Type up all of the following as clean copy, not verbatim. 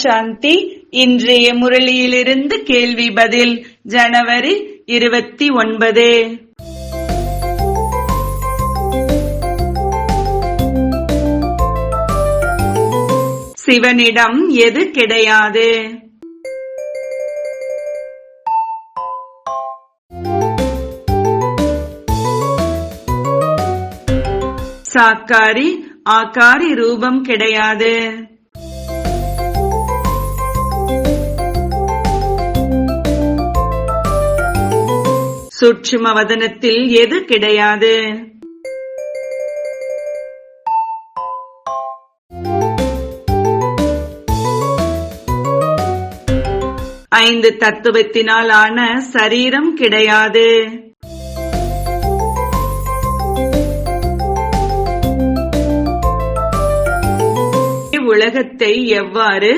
சாந்தி. இன்றைய முரளியிலிருந்து கேள்வி பதில். ஜனவரி 29. சிவனிடம் எது கிடையாது? சாக்காரி ஆகாரி ரூபம் கிடையாது. சூட்சும வதனத்தில் எது கிடையாது? ஐந்து தத்துவத்தினால் ஆன சரீரம் கிடையாது. உலகத்தை எவ்வாறு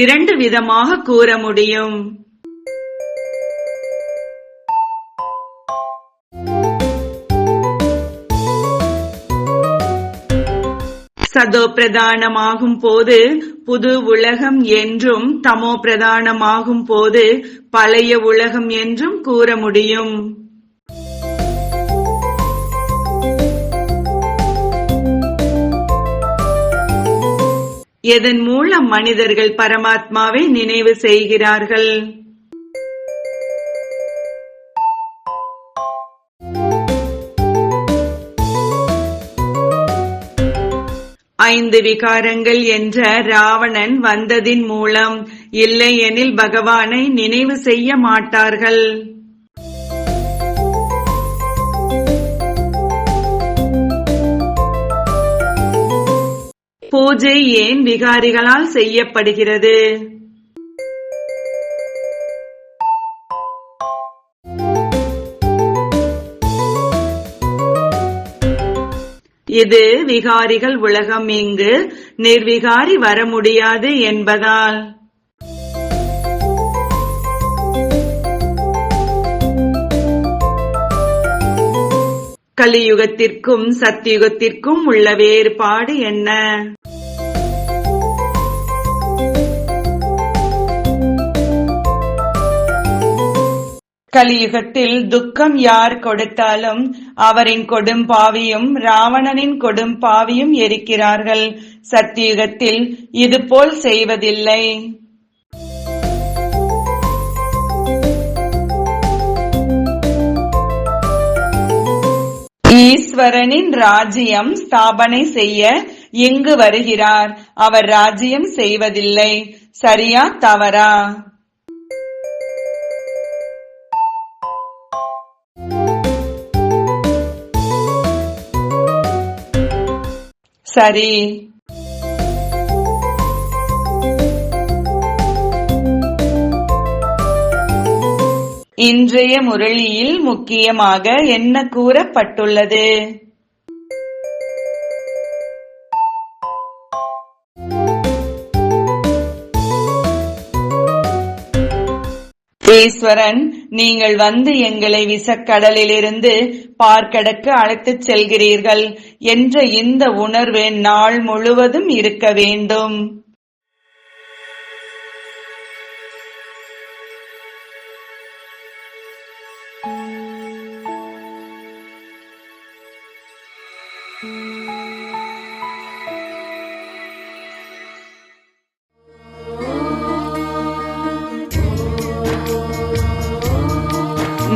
இரண்டு விதமாக கூற முடியும்? சதோ பிரதானமாகும் போது புது உலகம் என்றும், தமோ பிரதானமாகும் போது பழைய உலகம் என்றும் கூற முடியும். எதன் மூலம் மனிதர்கள் பரமாத்மாவை நினைவு செய்கிறார்கள்? ஐந்து விகாரங்கள் என்ற ராவணன் வந்ததின் மூலம். இல்லையெனில் பகவானை நினைவு செய்ய மாட்டார்கள். பூஜை ஏன் விகாரிகளால் செய்யப்படுகிறது? இது விகாரிகள் உலகம், இங்கு நிர்விகாரி வர முடியாது என்பதால். கலியுகத்திற்கும் சத்தியுகத்திற்கும் உள்ள வேறுபாடு என்ன? கலியுகத்தில் துக்கம் யார் கொடுத்தாலும் அவரின் கொடும் பாவியும் ராவணனின் கொடும் பாவியும் இருக்கிறார்கள். சத்தியுகத்தில் இதுபோல் செய்வதில்லை. ஈஸ்வரனின் ராஜ்யம் ஸ்தாபனை செய்ய இங்கு வருகிறார். அவர் ராஜ்யம் செய்வதில்லை. சரியா தவறா? சரி. இன்றைய முரளியில் முக்கியமாக என்ன கூறப்பட்டுள்ளது? ஈஸ்வரன், நீங்கள் வந்து எங்களை விசக்கடலிலிருந்து பார்க்கடக்க அழைத்துச் செல்கிறீர்கள் என்ற இந்த உணர்வு நாள் முழுவதும் இருக்க வேண்டும்.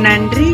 நன்றி.